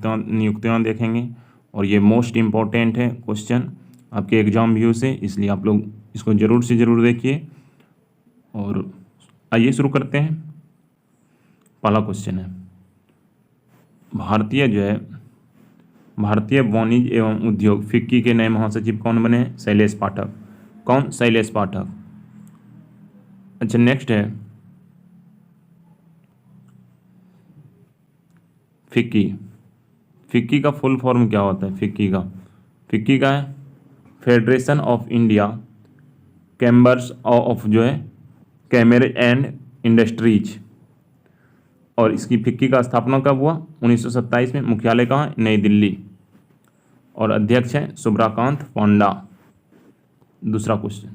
नियुक्तियाँ देखेंगे और ये मोस्ट इम्पॉर्टेंट है क्वेश्चन आपके एग्जाम व्यू से, इसलिए आप लोग इसको ज़रूर से ज़रूर देखिए। और आइए शुरू करते हैं। पहला क्वेश्चन है, भारतीय वाणिज्य एवं उद्योग फिक्की के नए महासचिव कौन बने हैं? शैलेश पाठक। कौन? शैलेश पाठक। अच्छा, नेक्स्ट है फिक्की का फुल फॉर्म क्या होता है? फिक्की का है federation of India chambers of कैमरे एंड इंडस्ट्रीज। और इसकी फिक्की का स्थापना कब हुआ? 1927 में। मुख्यालय कहाँ है? नई दिल्ली। और अध्यक्ष हैं सुब्राकांत पांडा। दूसरा क्वेश्चन,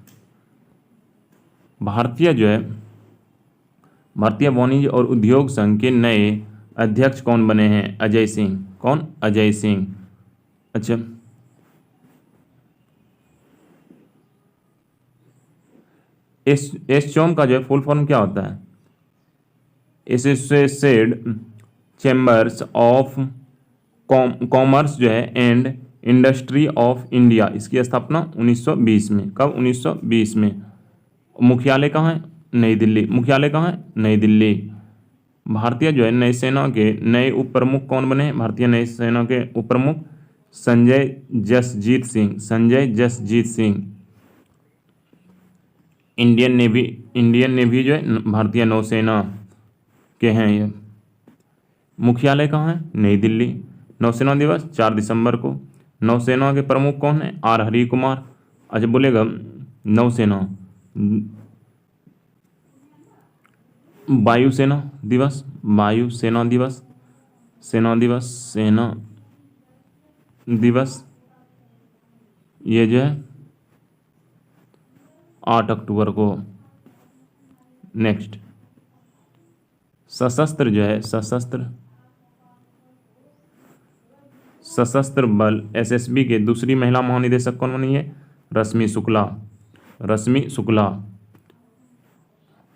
भारतीय वाणिज्य और उद्योग संघ के नए अध्यक्ष कौन बने हैं? अजय सिंह। कौन? अजय सिंह। अच्छा, एसचोम का फुल फॉर्म क्या होता है? Associated chambers of commerce and industry of India. इसकी स्थापना 1920 में। कब? 1920 में। मुख्यालय कहाँ है? नई दिल्ली। मुख्यालय कहाँ है? नई दिल्ली। भारतीय नई सेना के नए उप प्रमुख कौन बने हैं? भारतीय नई सेना के उप प्रमुख संजय जसजीत सिंह। इंडियन नेवी भारतीय नौसेना के हैं ये। मुख्यालय कहाँ है? नई दिल्ली। नौसेना दिवस 4 दिसंबर को। नौसेना के प्रमुख कौन है? आर हरि कुमार। अच्छा, बोलेगा नौसेना वायुसेना दिवस ये 8 अक्टूबर को। नेक्स्ट, सशस्त्र बल एसएसबी के दूसरी महिला महानिदेशक कौन बनी है? रश्मि शुक्ला।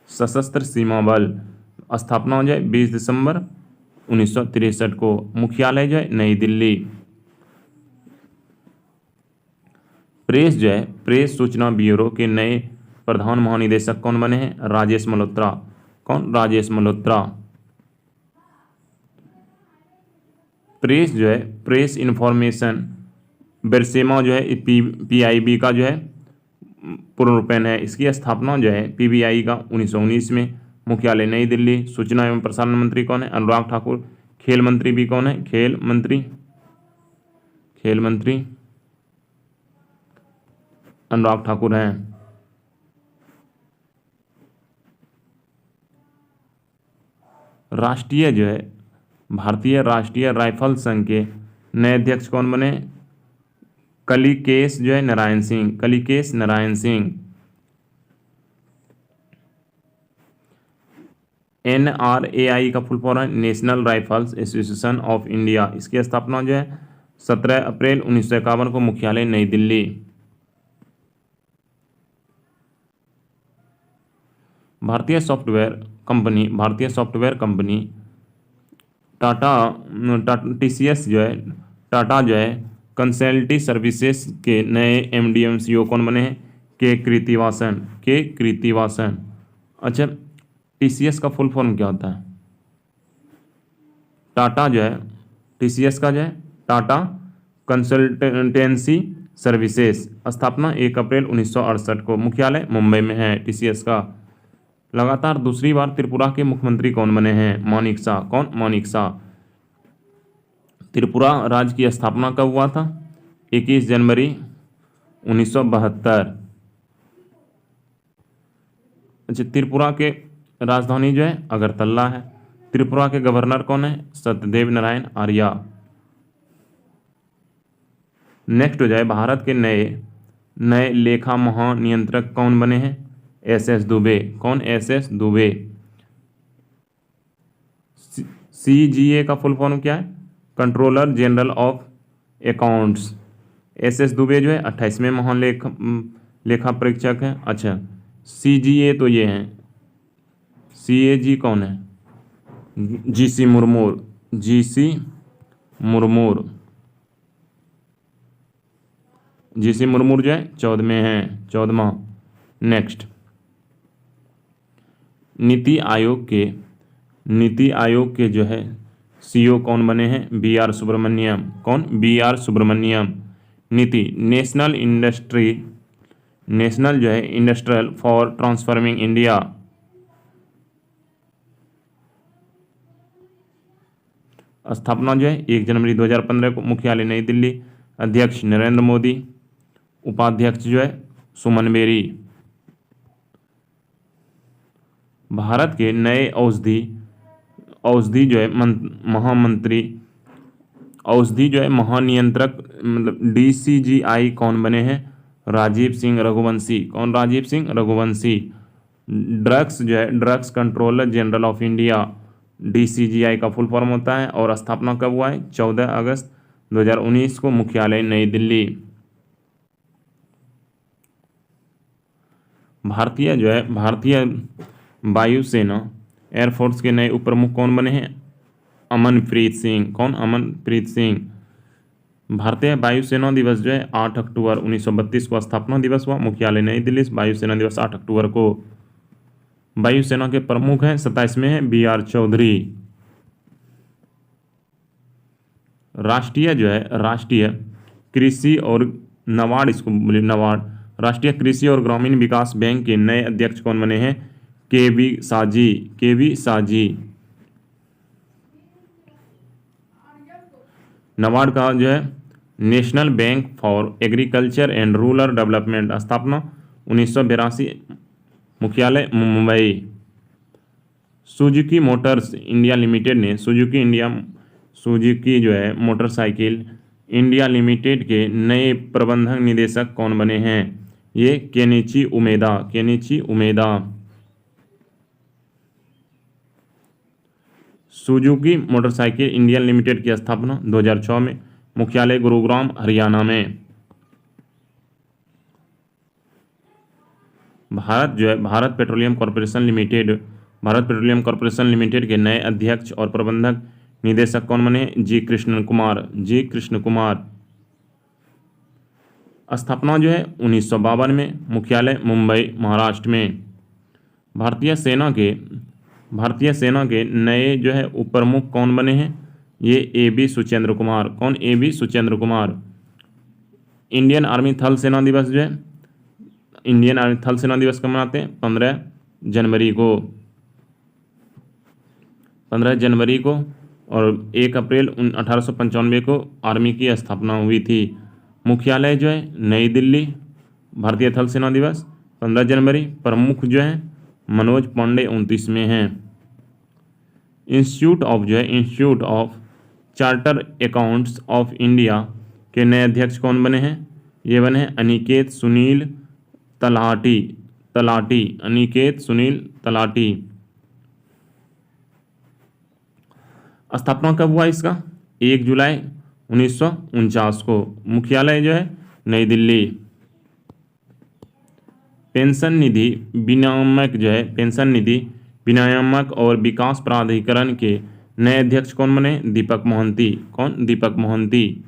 सशस्त्र सीमा बल स्थापना 20 दिसंबर 1963 को। मुख्यालय नई दिल्ली। प्रेस सूचना ब्यूरो के नए प्रधान महानिदेशक कौन बने हैं? राजेश मल्होत्रा। कौन? राजेश मल्होत्रा। प्रेस इंफॉर्मेशन बरसेमा पीआईबी का पूर्ण रूपेण है। इसकी स्थापना पीबीआई का 1919 में। मुख्यालय नई दिल्ली। सूचना एवं प्रसारण मंत्री कौन है? अनुराग ठाकुर। खेल मंत्री भी कौन है? खेल मंत्री अनुराग ठाकुर हैं। भारतीय राष्ट्रीय राइफल संघ के नए अध्यक्ष कौन बने? कलिकेश नारायण सिंह। NRAI का फुल फॉर्म है national rifles association of India. इसकी स्थापना 17 अप्रैल 1951 को। मुख्यालय नई दिल्ली। भारतीय software company Tata TCS Tata consultancy services के नए MD CEO कौन बने हैं? के कृतिवासन। अच्छा, TCS का फुल फॉर्म क्या होता है? टाटा TCS का टाटा कंसल्टेंसी सर्विसेज। स्थापना 1 अप्रैल 1968 को। मुख्यालय मुंबई में है TCS का। लगातार दूसरी बार त्रिपुरा के मुख्यमंत्री कौन बने हैं? मानिक शाह। कौन? मानिक शाह। त्रिपुरा राज्य की स्थापना कब हुआ था? 21 जनवरी 1972। अच्छा, त्रिपुरा के राजधानी अगरतला है। त्रिपुरा के गवर्नर कौन है? सत्यदेव नारायण आर्या। नेक्स्ट भारत के नए लेखा महानियंत्रक कौन बने हैं? SS दुबे। कौन? SS दुबे। CGA का फुल फॉर्म क्या है? Controller general of accounts. SS Dubey 28वें महान लेखा परीक्षक हैं। अच्छा, CGA तो ये हैं। CAG कौन है? GC मुर्मूर, जीसी मुर्मूर जो है 14वें हैं, 14वां। नेक्स्ट, नीति आयोग के जो है सीईओ कौन बने हैं? B R Subrahmanyam. कौन? B R Subrahmanyam. NITI, national जो है इंडस्ट्रियल फॉर ट्रांसफॉर्मिंग इंडिया। स्थापना जो है 1 जनवरी 2015 को, मुख्यालय नई दिल्ली। अध्यक्ष नरेंद्र मोदी, उपाध्यक्ष जो है सुमन बेरी। भारत के नए औषधि जो है महामंत्री, औषधि जो है महानियंत्रक मतलब DCGI कौन बने हैं? राजीव सिंह रघुवंशी। कौन? राजीव सिंह रघुवंशी। ड्रग्स जो है drugs controller general of India, DCGI का फुल फॉर्म होता है। और स्थापना कब हुआ है? 14 अगस्त 2019 को, मुख्यालय नई दिल्ली। भारतीय वायुसेना एयरफोर्स के नए उप प्रमुख कौन बने हैं? अमनप्रीत सिंह। कौन? अमनप्रीत सिंह। भारतीय वायुसेना दिवस जो है 8 अक्टूबर 1932 को स्थापना दिवस हुआ, मुख्यालय नई दिल्ली। वायुसेना दिवस 8 अक्टूबर को। वायुसेना के प्रमुख हैं 27वें हैं BR चौधरी। राष्ट्रीय कृषि और नाबार्ड, इसको बोले नाबार्ड, राष्ट्रीय कृषि और ग्रामीण विकास बैंक के नए अध्यक्ष कौन बने हैं? केवी साजी। नाबार्ड का जो है national bank for agriculture and rural development, स्थापना 1982, मुख्यालय Mumbai. Suzuki Motors India limited ने सुजुकी जो है मोटरसाइकिल इंडिया लिमिटेड के नए प्रबंधक निदेशक कौन बने हैं? ये Kenichi उमेदा। Suzuki motorcycle India limited की स्थापना 2006 में, मुख्यालय गुरुग्राम हरियाणा में। भारत पेट्रोलियम कॉरपोरेशन लिमिटेड के नए अध्यक्ष और प्रबंधक निदेशक कौन बने? जी कृष्ण कुमार। स्थापना जो है 1952 में, मुख्यालय मुंबई महाराष्ट्र में। भारतीय सेना के नए जो है उप प्रमुख कौन बने हैं? ये AB सुचेंद्र कुमार। कौन? AB Suchendra Kumar. Indian army थल सेना दिवस जो है, इंडियन आर्मी थल सेना दिवस कब मनाते हैं? 15 जनवरी को। और 1 अप्रैल 1895 को आर्मी की स्थापना हुई थी। मुख्यालय जो है नई दिल्ली। भारतीय थल सेना दिवस 15 जनवरी। प्रमुख जो है मनोज पांडे 29 में हैं। Institute of charter accounts of India के नए अध्यक्ष कौन बने हैं? ये बने हैं अनिकेत सुनील तलाटी। स्थापना कब हुआ इसका? 1 जुलाई 1949 को, मुख्यालय जो है नई दिल्ली। पेंशन निधि विनियामक और विकास प्राधिकरण के नए अध्यक्ष कौन बने? दीपक मोहंती। कौन? दीपक मोहंती।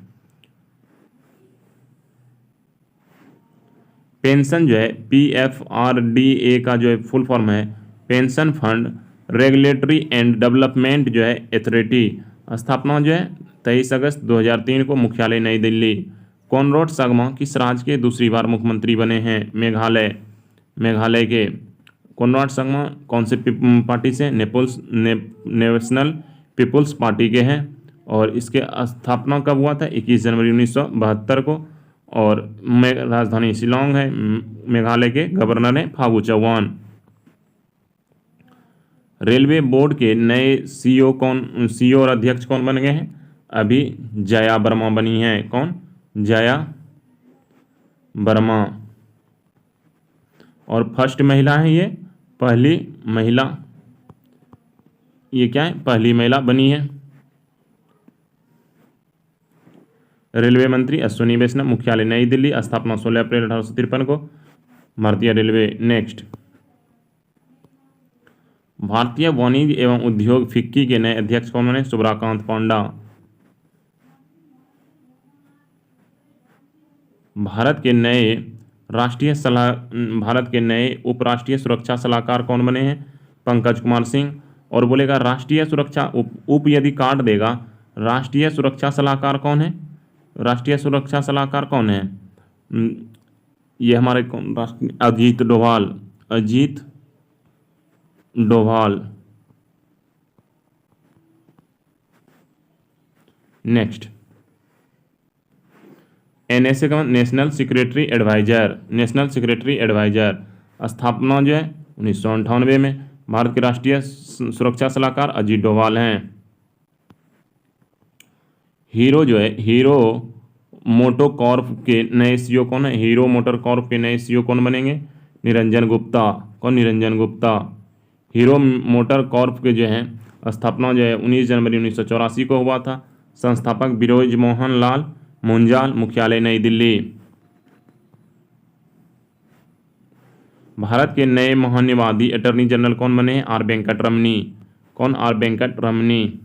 पेंशन जो है PFRDA का जो है फुल फॉर्म है pension fund regulatory and development जो है अथॉरिटी। स्थापना जो है 23 अगस्त 2003 को, मुख्यालय नई दिल्ली। कॉनराड संगमा किस राज्य के दूसरी बार मुख्यमंत्री बने हैं? मेघालय के। कॉनराड संगमा कौन से पार्टी से? नेशनल पीपुल्स पार्टी के हैं। और इसके स्थापना कब हुआ था? 21 जनवरी 1972 को। और राजधानी शिलोंग है। मेघालय के गवर्नर हैं फागू चौहान। रेलवे बोर्ड के नए सीईओ और अध्यक्ष कौन बन गए हैं? अभी जया वर्मा बनी हैं। कौन? जया वर्मा। और फर्स्ट महिला है ये, पहली महिला, ये क्या है? पहली महिला बनी है। रेलवे मंत्री अश्विनी वैष्णव, मुख्यालय नई दिल्ली। स्थापना 16 अप्रैल 1853 को, भारतीय रेलवे। नेक्स्ट, भारतीय वाणिज्य एवं उद्योग फिक्की के नए अध्यक्ष कौन बने? सुब्राकांत पांडा। भारत के नए भारत के नए उपराष्ट्रीय सुरक्षा सलाहकार कौन बने हैं? पंकज कुमार सिंह। और बोलेगा राष्ट्रीय सुरक्षा उप यदि काट देगा, राष्ट्रीय सुरक्षा सलाहकार कौन है? राष्ट्रीय सुरक्षा सलाहकार कौन है? ये हमारे कौन राष्ट्रीय? अजीत डोभाल। अजीत डोभाल। नेक्स्ट, एनएसए का national security adviser. National security adviser स्थापना जो है 1998 में। भारत के राष्ट्रीय सुरक्षा सलाहकार अजीत डोभाल हैं। हीरो जो है, हीरो मोटो कॉर्प के नए सीईओ कौन है? हीरो मोटर कॉर्प के नए सीईओ कौन बनेंगे? निरंजन गुप्ता। कौन? Niranjan Gupta. Hero motor Corp के जो है स्थापना जो है 19 जनवरी 1984 को हुआ था। संस्थापक बिरोज मोहन लाल मुंजाल। मुख्यालय नई दिल्ली। भारत के नए महान्यायवादी अटॉर्नी जनरल कौन बने हैं? आर वेंकट रमनी। कौन? आर वेंकट रमनी।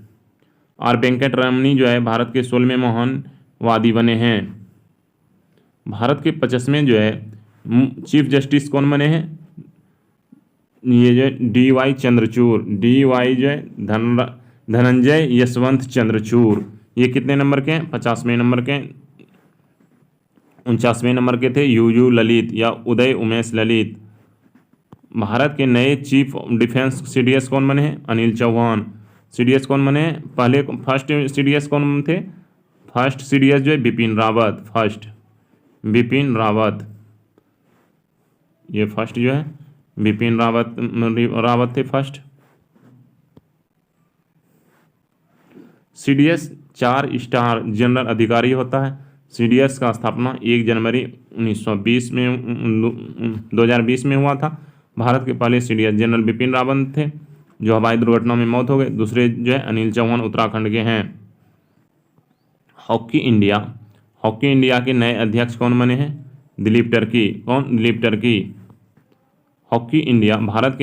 आर वेंकट रमनी जो है भारत के 16वें महान्यायवादी बने हैं। भारत के 50वें जो है चीफ जस्टिस कौन बने हैं? ये जो है DY चंद्रचूड़। DY जो है धनंजय यशवंत चंद्रचूड़। ये कितने नंबर के हैं? 50वें नंबर के। 49वें नंबर के थे UU ललित या उदय उमेश ललित। भारत के नए चीफ डिफेंस CDS कौन बने हैं? अनिल चौहान। CDS कौन बने हैं? पहले फर्स्ट CDS कौन थे? फर्स्ट CDS जो है बिपिन रावत। फर्स्ट बिपिन रावत। ये फर्स्ट जो है बिपिन रावत थे फर्स्ट। CDS 4 स्टार जनरल अधिकारी होता है। CDS का स्थापना 1 जनवरी 2020 में हुआ था। भारत के पहले CDS जनरल बिपिन रावत थे जो हवाई दुर्घटना में मौत हो गए। दूसरे जो है अनिल चौहान उत्तराखंड के हैं। हॉकी इंडिया के नए अध्यक्ष कौन बने हैं? दिलीप टर्की। कौन? Dilip Turkey. Hockey India Bharat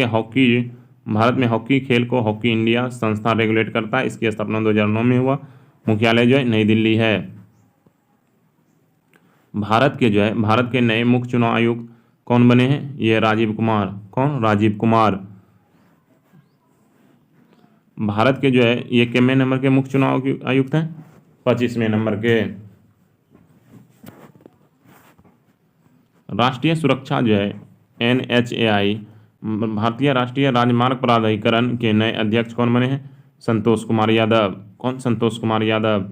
में हॉकी खेल को हॉकी इंडिया संस्था रेगुलेट करता है। इसकी स्थापना 2009 में हुआ। मुख्यालय जो है नई दिल्ली है। भारत के नए मुख्य चुनाव आयुक्त कौन बने हैं? ये राजीव कुमार। कौन? राजीव कुमार। भारत के जो है ये कितने नंबर के मुख्य चुनाव आयुक्त हैं? 25वें नंबर के। राष्ट्रीय सुरक्षा जो है NHAI भारतीय राष्ट्रीय राजमार्ग प्राधिकरण के नए अध्यक्ष कौन बने हैं? संतोष कुमार यादव। कौन? संतोष कुमार यादव।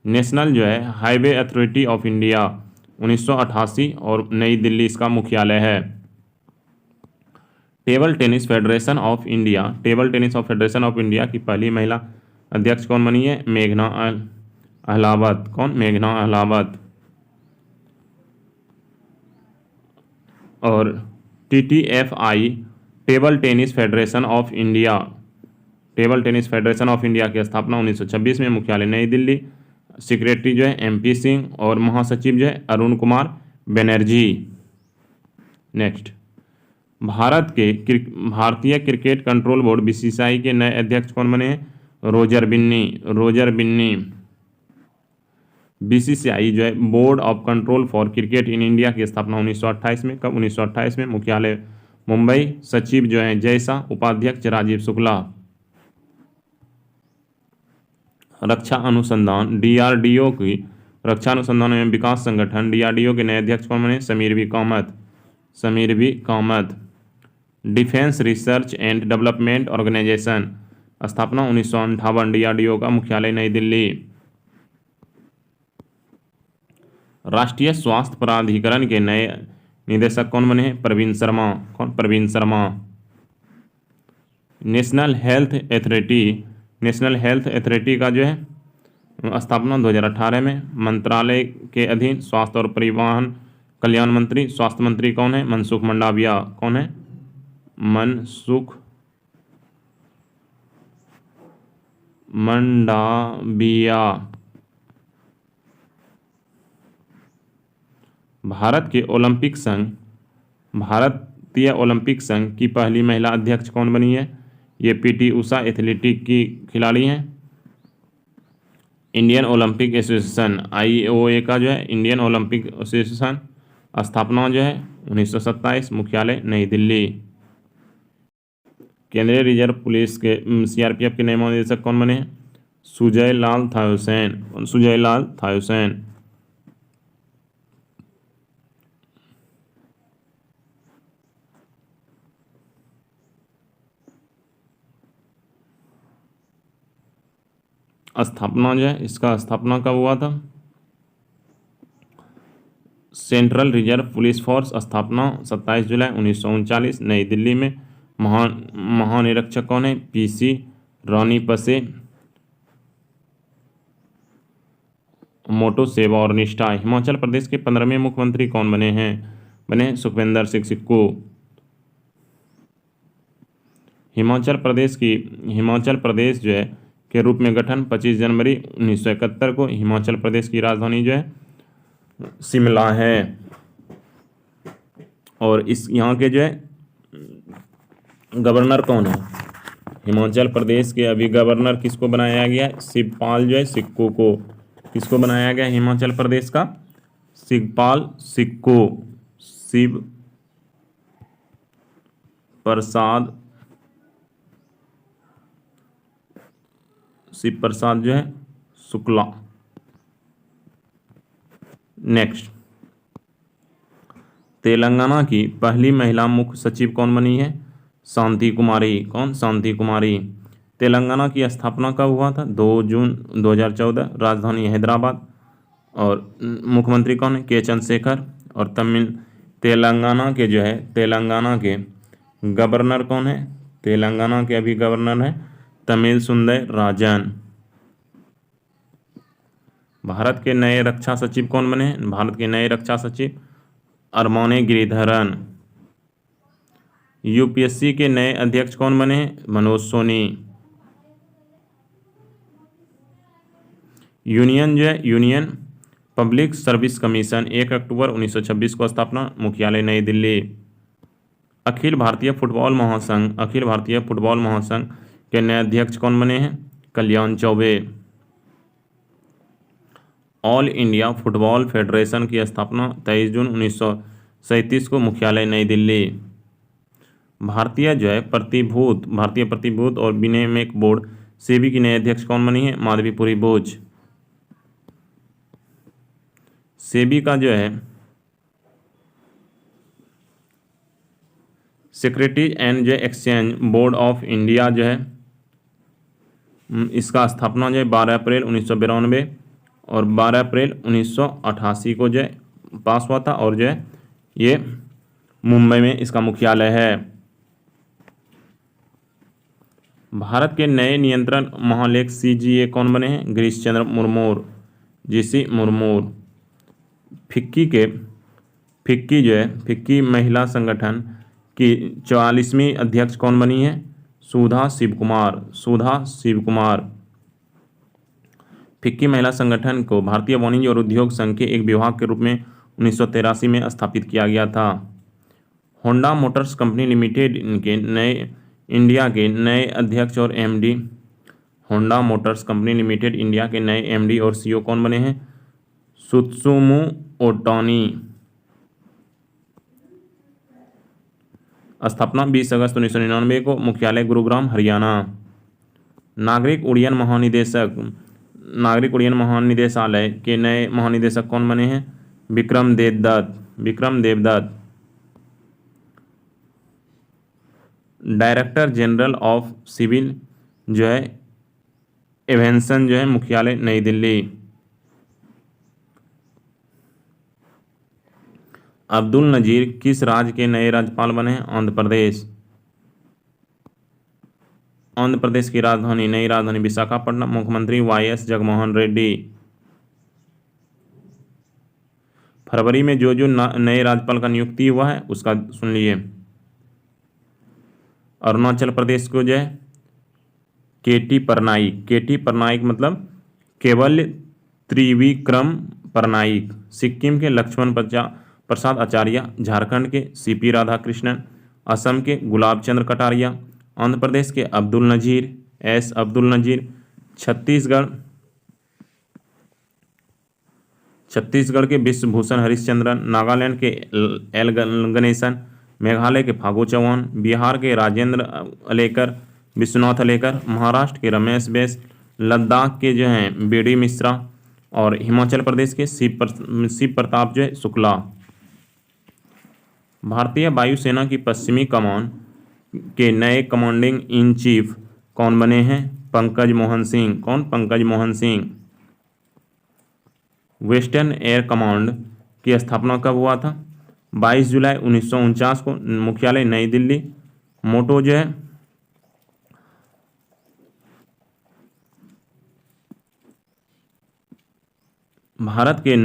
नेशनल जो है हाईवे अथॉरिटी ऑफ इंडिया 1988 और नई दिल्ली इसका मुख्यालय है। Table tennis federation of India की पहली महिला अध्यक्ष कौन बनी है? मेघना अहलावत। कौन? मेघना अहलावत। और TTFI table tennis federation of India की स्थापना 1926 में। मुख्यालय नई दिल्ली। सेक्रेटरी जो है MP सिंह और महासचिव जो है अरुण कुमार बनर्जी। नेक्स्ट, भारतीय क्रिकेट कंट्रोल बोर्ड BCCI के नए अध्यक्ष कौन बने हैं? रोजर बिन्नी। BCCI जो है board of control for cricket in India की स्थापना 1928 में। कब? 1928 में। मुख्यालय मुंबई। सचिव जो है जय शाह। उपाध्यक्ष राजीव शुक्ला। रक्षा अनुसंधान DRDO की रक्षा अनुसंधान एवं विकास संगठन DRDO के नए अध्यक्ष कौन बने? Sameer V Kamat. Defence research and development organisation स्थापना 1958। DRDO का मुख्यालय नई दिल्ली। राष्ट्रीय स्वास्थ्य प्राधिकरण के नए निदेशक कौन बने हैं? प्रवीण शर्मा। कौन? Praveen Sharma. National health authority का जो है स्थापना 2018 में। मंत्रालय के अधीन स्वास्थ्य और परिवार कल्याण मंत्री। स्वास्थ्य मंत्री कौन है? मनसुख मंडाविया। कौन है? मनसुख मंडाविया। भारतीय ओलंपिक संघ की पहली महिला अध्यक्ष कौन बनी है? ये PT उषा एथलेटिक की खिलाड़ी हैं। इंडियन ओलंपिक एसोसिएशन IOA का जो है इंडियन ओलंपिक एसोसिएशन स्थापना जो है 1927, मुख्यालय नई दिल्ली। केंद्रीय रिजर्व पुलिस के CRPF के नए महानिदेशक कौन बने हैं? सुजय लाल थाउसेन। सुजय लाल थाउसेन। स्थापना जो है इसका स्थापना कब हुआ था? सेंट्रल रिजर्व पुलिस फोर्स स्थापना 27 जुलाई 1939 नई दिल्ली में। महानिरीक्षक कौन है? PC रानीपसे, मोटो, सेवा और निष्ठा। हिमाचल प्रदेश के 15वें मुख्यमंत्री कौन बने हैं? बने सुखविंदर सिंह सुक्खू। हिमाचल प्रदेश जो है के रूप में गठन 25 जनवरी 1971 को। हिमाचल प्रदेश की राजधानी जो है शिमला है। और इस यहाँ के जो है गवर्नर कौन है? हिमाचल प्रदेश के अभी गवर्नर किसको बनाया गया है? शिवपाल जो है सिक्कू को। किसको बनाया गया हिमाचल प्रदेश का? शिवपाल सिक्कू। शिव प्रसाद जो है शुक्ला। नेक्स्ट, तेलंगाना की पहली महिला मुख्य सचिव कौन बनी है? शांति कुमारी। कौन? शांति कुमारी। तेलंगाना की स्थापना कब हुआ था? 2 जून 2014। राजधानी हैदराबाद। और मुख्यमंत्री कौन है? के चंद्रशेखर। और तेलंगाना के जो है तेलंगाना के गवर्नर कौन है? तेलंगाना के अभी गवर्नर है तमिल सुंदर राजन। भारत के नए रक्षा सचिव कौन बने हैं? भारत के नए रक्षा सचिव अरमाने गिरिधरन। UPSC के नए अध्यक्ष कौन बने हैं? Manoj Soni. Union public service commission 1 अक्टूबर 1926 को स्थापना, मुख्यालय नई दिल्ली। अखिल भारतीय फुटबॉल महासंघ के नए अध्यक्ष कौन बने हैं? Kalyan Chaubey. All India football federation की स्थापना 23 जून 1937 को, मुख्यालय नई दिल्ली। भारतीय प्रतिभूत और विनियामक बोर्ड सेबी की नए अध्यक्ष कौन बनी है? माधवीपुरी बोझ। सेबी का जो है सिक्योरिटीज एंड जो एक्सचेंज बोर्ड ऑफ इंडिया जो है इसका स्थापना जो है 12 अप्रैल 1992 और 12 अप्रैल 1988 को जो है पास हुआ था। और जो है ये मुंबई में इसका मुख्यालय है। भारत के नए नियंत्रण महालेख CGA कौन बने हैं? गिरीश चंद्र मुर्मू। GC मुर्मू। फिक्की महिला संगठन की 44वीं अध्यक्ष कौन बनी है? सुधा शिवकुमार। फिक्की महिला संगठन को भारतीय वाणिज्य और उद्योग संघ के एक विभाग के रूप में 1983 में स्थापित किया गया था। होंडा मोटर्स कंपनी लिमिटेड के इंडिया के नए अध्यक्ष और MD। Honda Motors company limited India के नए MD और CEO कौन बने हैं? सुत्सुमु ओटोनी। स्थापना 20 अगस्त 1999 को, मुख्यालय गुरुग्राम हरियाणा। नागरिक उड्डयन महानिदेशालय के नए महानिदेशक कौन बने हैं? Vikram Devdutt. Director general of civil जो है एविएशन जो है, मुख्यालय नई दिल्ली। अब्दुल नजीर किस राज्य के नए राज्यपाल बने हैं? आंध्र प्रदेश की नई राजधानी विशाखापट्टनम। मुख्यमंत्री YS जगनमोहन रेड्डी। फरवरी में जो नए राज्यपाल का नियुक्ति हुआ है उसका सुन लिए। अरुणाचल प्रदेश को जो है KT पटनायक मतलब केवल त्रिविक्रम पटनायक। सिक्किम के लक्ष्मण प्रसाद आचार्य। झारखंड के CP राधाकृष्णन। असम के गुलाब चंद्र कटारिया। आंध्र प्रदेश के अब्दुल नजीर। छत्तीसगढ़ छत्तीसगढ़ के विश्वभूषण हरिश्चंद्रन, नागालैंड के एल गणेशन, मेघालय के फागू चौहान, बिहार के राजेंद्र अलेकर, विश्वनाथ अलेकर, महाराष्ट्र के रमेश बैस, लद्दाख के जो हैं बीडी मिश्रा और हिमाचल प्रदेश के शिव प्रताप जो है शुक्ला। भारतीय वायुसेना की पश्चिमी कमान के नए कमांडिंग इन चीफ कौन बने हैं? पंकज मोहन सिंह। कौन? Pankaj Mohan Singh. Western air command की स्थापना कब हुआ था? 22 जुलाई 1949 को, मुख्यालय नई दिल्ली। मोटो जो है भारत के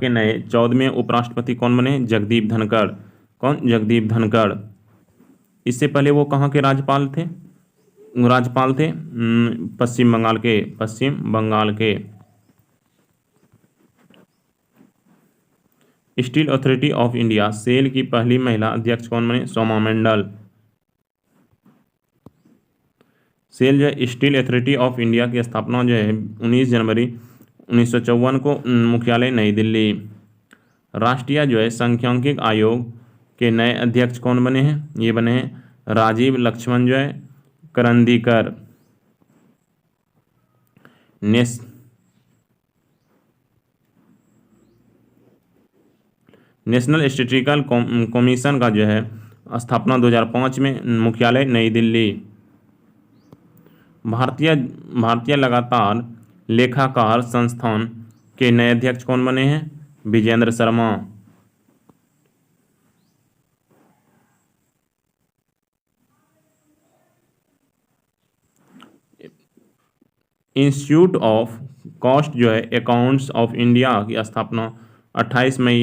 नए 14वें उपराष्ट्रपति कौन बने? जगदीप धनखड़। कौन? जगदीप धनखड़। इससे पहले वो कहाँ के राज्यपाल थे? पश्चिम बंगाल के। Steel authority of India SAIL की पहली महिला अध्यक्ष कौन बने? सोमा मंडल। सेल जो है स्टील अथॉरिटी ऑफ इंडिया की स्थापना जो है 19 जनवरी 1954 को, मुख्यालय नई दिल्ली। राष्ट्रीय जो है सांख्यिकी आयोग के नए अध्यक्ष कौन बने हैं? ये बने हैं राजीव लक्ष्मण जो है करंदीकर। नेशनल स्टैटिस्टिकल कमीशन का जो है स्थापना 2005 में, मुख्यालय नई दिल्ली। भारतीय लगातार लेखाकार संस्थान के नए अध्यक्ष कौन बने हैं? Vijendra Sharma. Institute of cost जो है अकाउंट्स ऑफ इंडिया की स्थापना 28 मई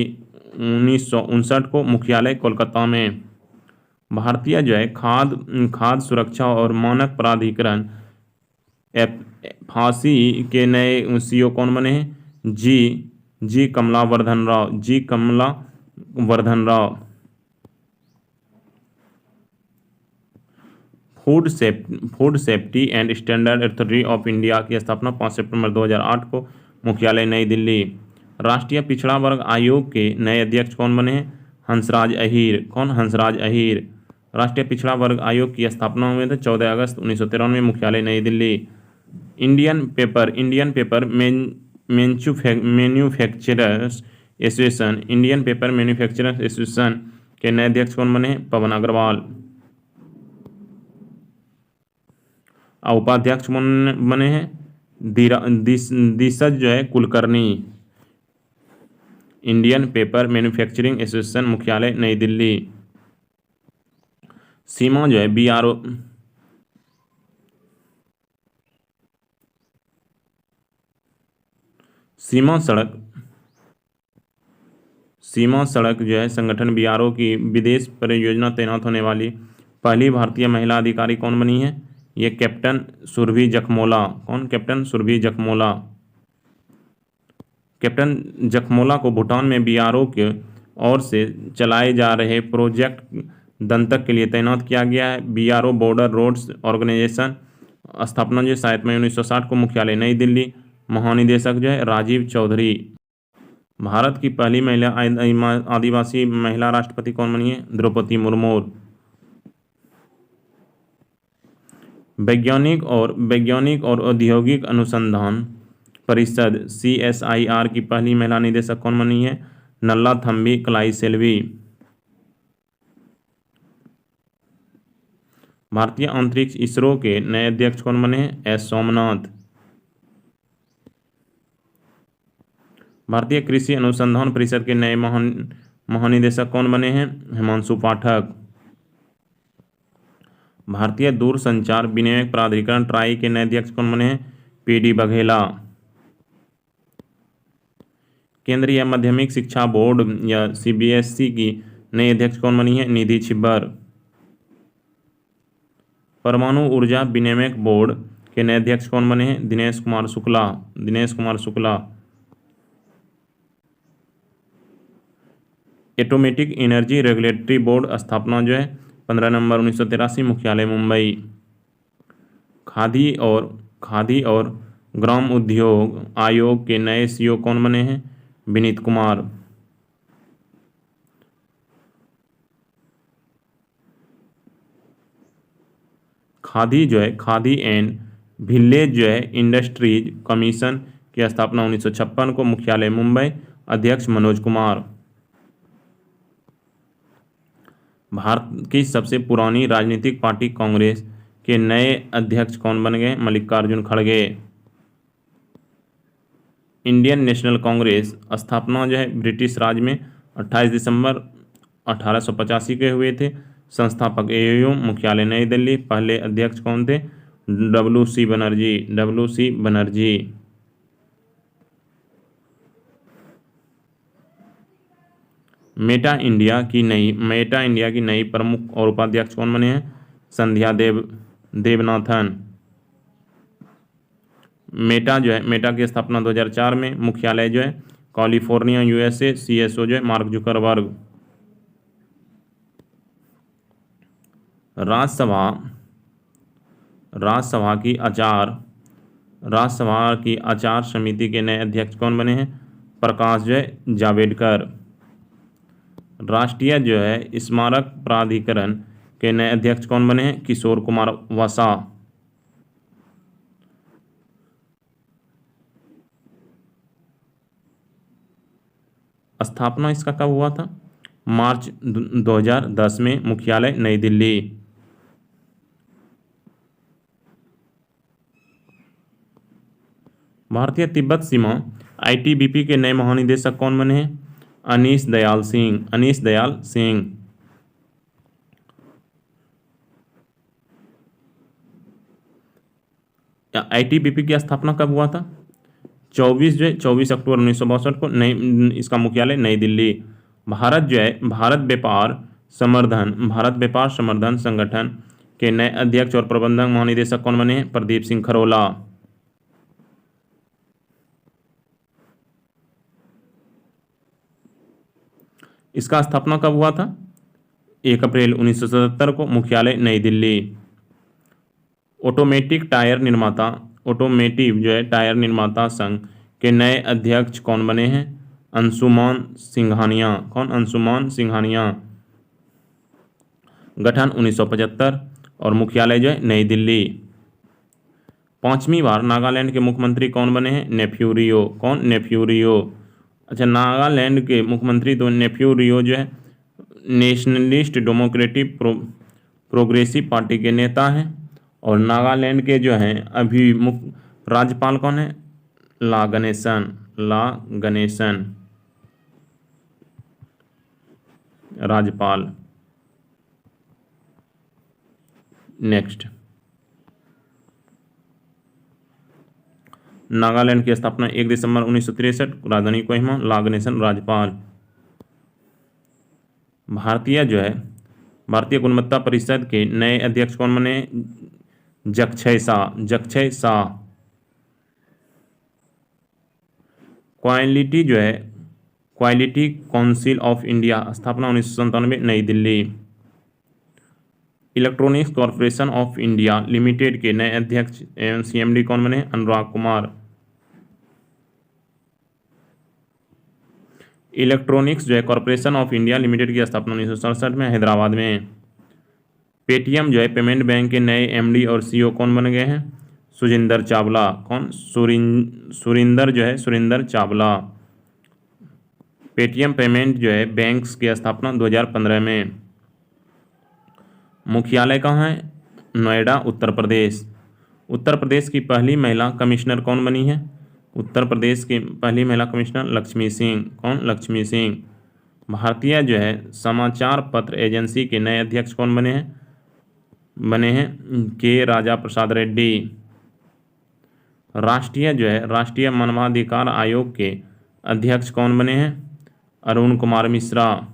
1959 को, मुख्यालय कोलकाता में। भारतीय जो है खाद्य सुरक्षा और मानक प्राधिकरण फांसी के नए सीईओ कौन बने हैं? G Kamala Vardhana Rao. Food safety and standard authority of India की स्थापना 5 सितंबर 2008 को, मुख्यालय नई दिल्ली। राष्ट्रीय पिछड़ा वर्ग आयोग के नए अध्यक्ष कौन बने हैं? हंसराज अहीर। कौन? हंसराज अहीर। राष्ट्रीय पिछड़ा वर्ग आयोग की स्थापना हुई थी 14 अगस्त 1993, मुख्यालय नई Delhi. Indian paper manufacturers association के नए अध्यक्ष कौन बने हैं? पवन अग्रवाल। उपाध्यक्ष बने हैं दिशज जो है Kulkarni. Indian paper manufacturing association, मुख्यालय नई दिल्ली। सीमा जो है बीआरओ सीमा सड़क जो है संगठन बीआरओ की विदेश परियोजना तैनात होने वाली पहली भारतीय महिला अधिकारी कौन बनी है? ये कैप्टन सुरभि जखमोला। कौन? कैप्टन सुरभि जखमोला। कैप्टन जखमोला को भूटान में बीआरओ के ओर से चलाए जा रहे प्रोजेक्ट दंतक के लिए तैनात किया गया है। बीआरओ बॉर्डर रोड्स ऑर्गेनाइजेशन स्थापना जो 7 मई 1960 को, मुख्यालय नई दिल्ली। महानिदेशक जो है राजीव चौधरी। भारत की पहली महिला आदिवासी महिला राष्ट्रपति कौन बनी है? द्रौपदी मुर्मू। वैज्ञानिक और औद्योगिक अनुसंधान परिषद CSIR की पहली महिला निदेशक कौन बनी है? नल्ला थम्बी क्लाइसेल्वी। भारतीय अंतरिक्ष इसरो के नए अध्यक्ष कौन बने हैं? S सोमनाथ। भारतीय कृषि अनुसंधान परिषद के नए महानिदेशक कौन बने हैं? हिमांशु पाठक। भारतीय दूरसंचार विनियामक प्राधिकरण ट्राई के नए अध्यक्ष कौन बने हैं? PD बघेला। केंद्रीय माध्यमिक शिक्षा बोर्ड या CBSE की नई अध्यक्ष कौन बनी है? निधि छिब्बर। परमाणु ऊर्जा विनियामक बोर्ड के नए अध्यक्ष कौन बने हैं? Dinesh Kumar Shukla. Atomic energy regulatory board स्थापना जो है 15 नवंबर 1983, मुख्यालय मुंबई। खादी और ग्राम उद्योग आयोग के नए CEO कौन बने हैं? विनीत कुमार। खादी जो है, खादी एंड विलेज जो है इंडस्ट्रीज कमीशन की स्थापना 1956 को, मुख्यालय मुंबई, अध्यक्ष मनोज कुमार। भारत की सबसे पुरानी राजनीतिक पार्टी कांग्रेस के नए अध्यक्ष कौन बन गए? मल्लिकार्जुन खड़गे। इंडियन नेशनल कांग्रेस स्थापना जो है ब्रिटिश राज में 28 दिसंबर 1885 के हुए थे। संस्थापक एयू, मुख्यालय नई दिल्ली। पहले अध्यक्ष कौन थे? डब्ल्यू.सी. बनर्जी, डब्ल्यू.सी. बनर्जी। मेटा इंडिया की नई प्रमुख और उपाध्यक्ष कौन बने हैं? संध्या देवनाथन। मेटा की स्थापना 2004 में, मुख्यालय जो है कैलिफोर्निया, यूएसए। सीएसओ जो है मार्क जुकरबर्ग। राज्यसभा की आचार समिति के नए अध्यक्ष कौन बने हैं? प्रकाश जो है जावड़ेकर। राष्ट्रीय जो है स्मारक प्राधिकरण के नए अध्यक्ष कौन बने हैं? किशोर कुमार वसा। स्थापना इसका कब हुआ था? मार्च 2010 में, मुख्यालय नई दिल्ली। भारतीय तिब्बत सीमा आईटीबीपी के नए महानिदेशक कौन बने हैं? अनीश दयाल सिंह। आईटीबीपी की स्थापना कब हुआ था? 24 अक्टूबर 1962 को। नई इसका मुख्यालय नई दिल्ली। भारत जो है भारत व्यापार संवर्धन संगठन के नए अध्यक्ष और प्रबंधक महानिदेशक कौन बने हैं? प्रदीप सिंह खरोला। इसका स्थापना कब हुआ था? 1 अप्रैल 1977 को, मुख्यालय नई दिल्ली। ऑटोमेटिव जो है टायर निर्माता संघ के नए अध्यक्ष कौन बने हैं? अंशुमान सिंघानिया। गठन 1975 और मुख्यालय जो है नई दिल्ली। 5वीं बार नागालैंड के मुख्यमंत्री कौन बने हैं? नेफ्यू रियो। अच्छा, नागालैंड के मुख्यमंत्री तो नेफ्यू रियो जो है नेशनलिस्ट डेमोक्रेटिक प्रोग्रेसिव पार्टी के नेता हैं। और नागालैंड के जो हैं अभी मुख्य राज्यपाल कौन है? ला गणेशन राज्यपाल। नेक्स्ट, नागालैंड की स्थापना 1 दिसंबर 1963, राजधानी कोहिमा, ला गणेशन राज्यपाल। भारतीय गुणवत्ता परिषद के नए अध्यक्ष कौन बने? Jakshay Shah. Quality council of India स्थापना 1997, नई Delhi. Electronics corporation of India limited के नए अध्यक्ष एवं सीएमडी कौन बने? अनुराग कुमार। इलेक्ट्रॉनिक्स जो है कॉरपोरेशन ऑफ इंडिया लिमिटेड की स्थापना 1967 में, हैदराबाद में। पेटीएम जो है पेमेंट बैंक के नए एमडी और सीईओ कौन बन गए हैं? सुरिंदर चावला। सुरिंदर चावला। पेटीएम पेमेंट जो है बैंक्स की स्थापना 2015 में। मुख्यालय कहाँ है? नोएडा, उत्तर प्रदेश। उत्तर प्रदेश की पहली महिला कमिश्नर कौन बनी है? उत्तर प्रदेश की पहली महिला कमिश्नर लक्ष्मी सिंह। भारतीय जो है समाचार पत्र एजेंसी के नए अध्यक्ष कौन बने हैं? के राजा प्रसाद रेड्डी। राष्ट्रीय मानवाधिकार आयोग के अध्यक्ष कौन बने हैं? अरुण कुमार मिश्रा।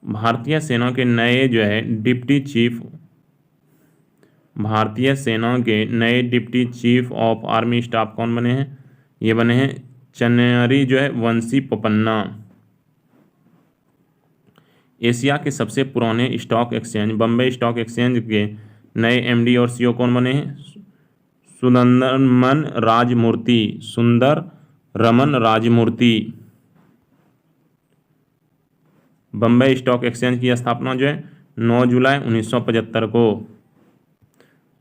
भारतीय सेना के नए deputy chief of army staff कौन बने हैं? ये बने हैं चन्नरी जो है वंशी पोपन्ना। एशिया के सबसे पुराने stock exchange Bombay stock exchange के नए एमडी और सीईओ कौन बने हैं? सुंदर रमन राजमूर्ति। बम्बई स्टॉक एक्सचेंज की स्थापना जो है 9 जुलाई 1975 को।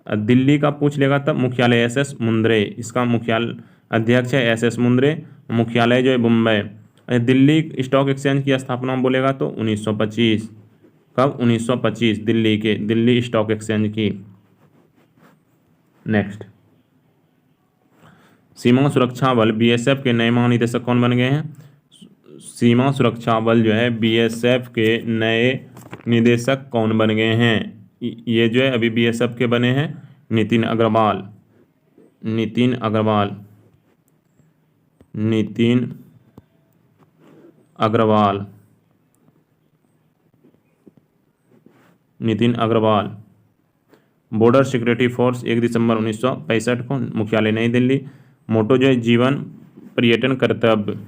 दिल्ली का पूछ लेगा तब मुख्यालय एसएस मुंद्रे, इसका मुख्यालय अध्यक्ष है एसएस मुंद्रे, मुख्यालय जो है मुंबई। दिल्ली स्टॉक एक्सचेंज की स्थापना बोलेगा तो 1925। कब? 1925 दिल्ली के दिल्ली स्टॉक एक्सचेंज की। नेक्स्ट, सीमा सुरक्षा बल बीएसएफ के नए महानिदेशक कौन बन गए हैं? सीमा सुरक्षा बल जो है बीएसएफ के नए निदेशक कौन बन गए हैं? ये जो है अभी बीएसएफ के बने हैं Nitin Agrawal. Nitin Agrawal, Nitin Agrawal, Nitin Agrawal. Border security force 1 दिसंबर 1965 को, मुख्यालय नई दिल्ली। मोटो जो है जीवन पर्यटन कर्तव्य।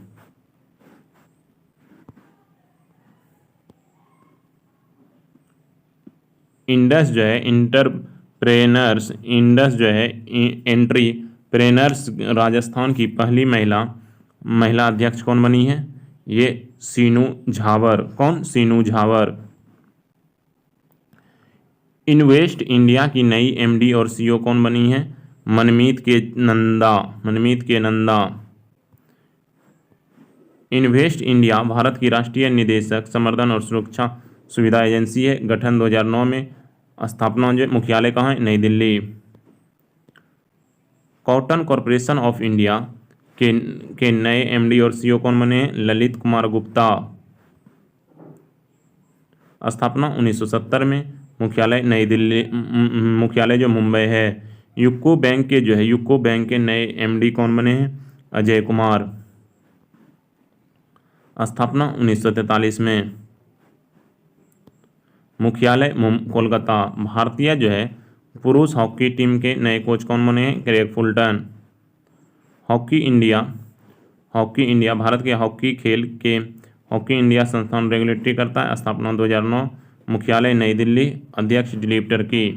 इंडस जो है इंटरप्रेनर्स, इंडस जो है एंट्रीप्रेनर्स राजस्थान की पहली महिला अध्यक्ष कौन बनी है? ये सीनू झावर। कौन? सीनू झावर। इन्वेस्ट इंडिया की नई एमडी और सीईओ कौन बनी है? मनमीत के नंदा। मनमीत के नंदा। इन्वेस्ट इंडिया भारत की राष्ट्रीय निदेशक संवर्धन और सुरक्षा सुविधा एजेंसी है, गठन 2009 में। स्थापना जो मुख्यालय कहाँ है? नई Delhi. Cotton corporation of India के नए एमडी और सीईओ कौन बने हैं? ललित कुमार गुप्ता। स्थापना 1970 में, मुख्यालय नई दिल्ली, मुख्यालय जो मुंबई है। यूको बैंक के जो है यूको बैंक के नए एमडी कौन बने हैं? अजय कुमार। स्थापना 1943 में, मुख्यालय कोलकाता। भारतीय जो है पुरुष हॉकी टीम के नए कोच कौन बने हैं? Craig Fulton. Hockey India Bharat के हॉकी खेल के हॉकी इंडिया संस्थान रेगुलेटरी करता है। स्थापना 2009, मुख्यालय नई दिल्ली, अध्यक्ष दिलीप टर्की।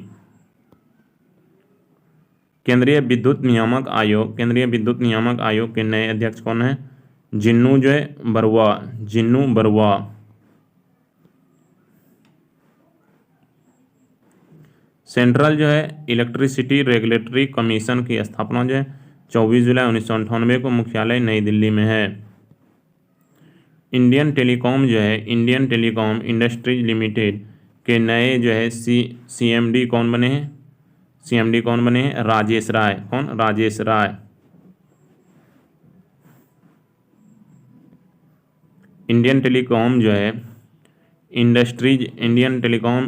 केंद्रीय विद्युत नियामक आयोग के नए अध्यक्ष कौन है? जिन्नू जो है बरुआ। जिन्नू बरुआ। सेंट्रल जो है इलेक्ट्रिसिटी रेगुलेटरी कमीशन की स्थापना जो है 24 जुलाई 1998 को, मुख्यालय नई दिल्ली में है। इंडियन टेलीकॉम इंडस्ट्रीज लिमिटेड के नए जो है सीएमडी कौन बने हैं? राजेश राय। कौन? राजेश राय। इंडियन टेलीकॉम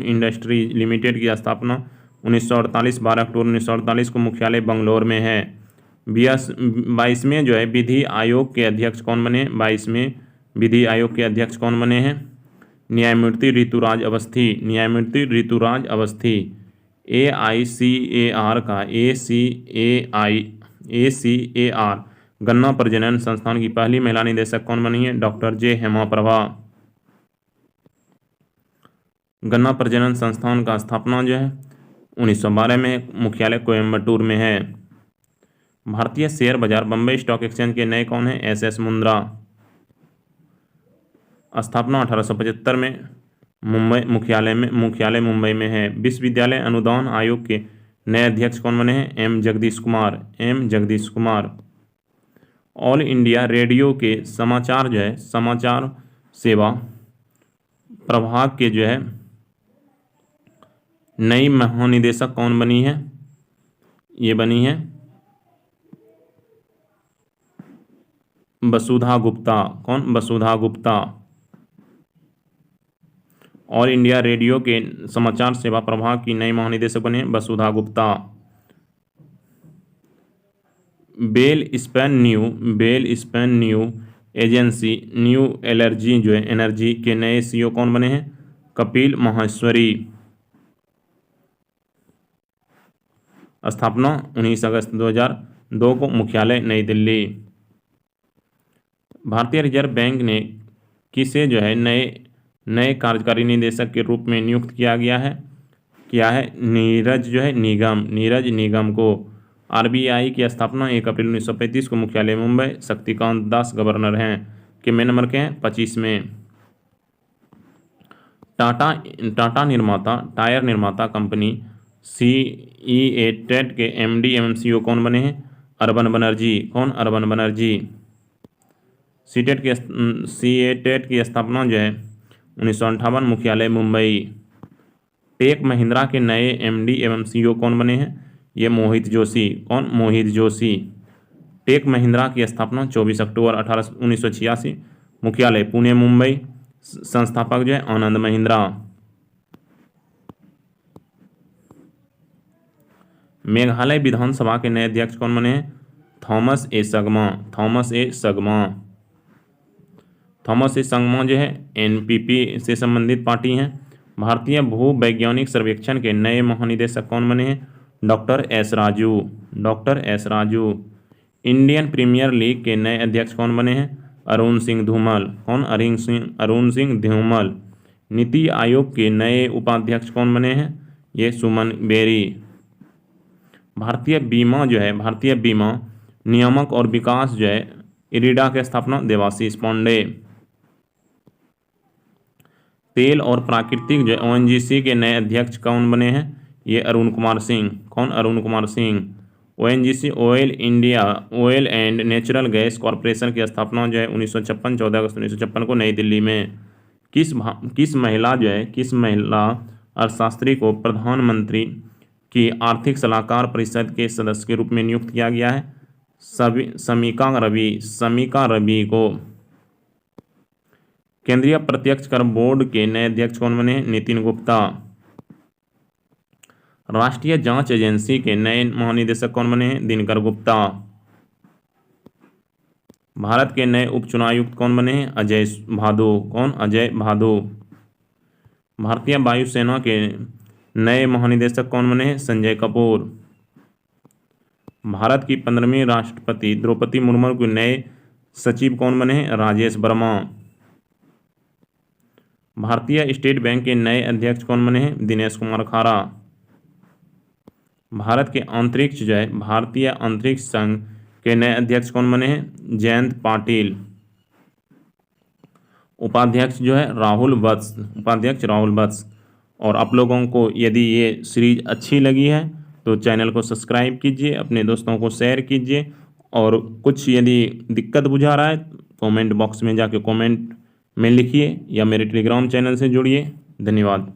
इंडस्ट्रीज लिमिटेड की स्थापना 1948 12 अक्टूबर 1948 को, मुख्यालय बंगलोर में है। 22वें जो है विधि आयोग के अध्यक्ष कौन बने? 22वें विधि आयोग के अध्यक्ष कौन बने हैं? न्यायमूर्ति ऋतुराज अवस्थी। AICAR का ACAR गन्ना प्रजनन संस्थान की पहली महिला निदेशक कौन बनी है? डॉक्टर जे हेमाप्रभा। गन्ना प्रजनन संस्थान का स्थापना जो है 1912 में, मुख्यालय कोयम्बटूर में है। भारतीय शेयर बाजार बम्बई स्टॉक एक्सचेंज के नए कौन है? SS मुंद्रा। स्थापना 1875 में, मुख्यालय मुंबई में है। विश्वविद्यालय अनुदान आयोग के नए अध्यक्ष कौन बने हैं? M Jagdish Kumar. All India radio के समाचार सेवा प्रभाग के जो है नई महानिदेशक कौन बनी है? ये बनी है वसुधा गुप्ता। कौन? Vasudha Gupta. All India radio के समाचार सेवा प्रभाग की नई महानिदेशक बने वसुधा गुप्ता। बेल स्पेन न्यू एजेंसी न्यू एनर्जी के नए सीईओ कौन बने हैं? कपिल माहेश्वरी। स्थापना 19 अगस्त 2002 को, मुख्यालय नई दिल्ली। भारतीय रिजर्व बैंक ने किसे जो है नए कार्यकारी निदेशक के रूप में नियुक्त किया है? नीरज निगम को। आरबीआई की स्थापना 1 अप्रैल 1935 को, मुख्यालय मुंबई। शक्तिकांत दास गवर्नर हैं, कितने नंबर के हैं? 25वें। टाटा निर्माता टायर निर्माता कंपनी सीईएटेट के एमडी एवं सीईओ कौन बने हैं? अरबन बनर्जी। कौन? अरबन बनर्जी। सीएटेट की स्थापना जो है 1958, मुख्यालय मुंबई। टेक महिंद्रा के नए एमडी एवं सीईओ कौन बने हैं? ये मोहित जोशी। कौन? मोहित जोशी। टेक महिंद्रा की स्थापना 24 अक्टूबर 1986, मुख्यालय पुणे मुंबई। संस्थापक जो है आनंद महिंद्रा। मेघालय विधानसभा के नए अध्यक्ष कौन बने हैं? थॉमस ए संगमा। थॉमस ए संगमा। थॉमस ए संगमा जो है एनपीपी से संबंधित पार्टी हैं। भारतीय भूवैज्ञानिक सर्वेक्षण के नए महानिदेशक कौन बने हैं? Doctor S Raju. Doctor S Raju. Indian premier league के नए अध्यक्ष कौन बने हैं? अरुण सिंह धूमल। कौन? अरुण सिंह धूमल। नीति आयोग के नए उपाध्यक्ष कौन बने हैं? ये सुमन बेरी। भारतीय बीमा नियामक और विकास जो है इरिडा की स्थापना देवाशीष पांडे। तेल और प्राकृतिक जो ओएनजीसी के नए अध्यक्ष कौन बने हैं? ये अरुण कुमार सिंह। कौन? Arun Kumar Singh. ONGC oil and natural gas corporation की स्थापना जो है 1956, 14 अगस्त 1956 को नई दिल्ली में। किस महिला अर्थशास्त्री को प्रधानमंत्री की आर्थिक सलाहकार परिषद के सदस्य के रूप में नियुक्त किया गया है? समीका रवि को। केंद्रीय प्रत्यक्ष कर बोर्ड के नए अध्यक्ष कौन बने? नितिन गुप्ता। राष्ट्रीय जांच एजेंसी के नए महानिदेशक कौन बने हैं? दिनकर गुप्ता। भारत के नए उप चुनायुक्त कौन बने हैं? अजय भादु। कौन? अजय भादु। भारतीय वायुसेना के नए महानिदेशक कौन बने हैं? संजय कपूर। भारत की 15वीं राष्ट्रपति द्रौपदी मुर्मू के नए सचिव कौन बने हैं? राजेश वर्मा। भारतीय स्टेट बैंक के नए अध्यक्ष कौन बने हैं? दिनेश कुमार खारा। भारतीय अंतरिक्ष संघ के नए अध्यक्ष कौन बने हैं? जयंत पाटिल। उपाध्यक्ष जो है राहुल वत्स। और आप लोगों को यदि ये सीरीज अच्छी लगी है तो चैनल को सब्सक्राइब कीजिए, अपने दोस्तों को शेयर कीजिए, और कुछ यदि दिक्कत बुझा रहा है कमेंट बॉक्स में जाके कमेंट में लिखिए, या मेरे टेलीग्राम चैनल से जुड़िए। धन्यवाद।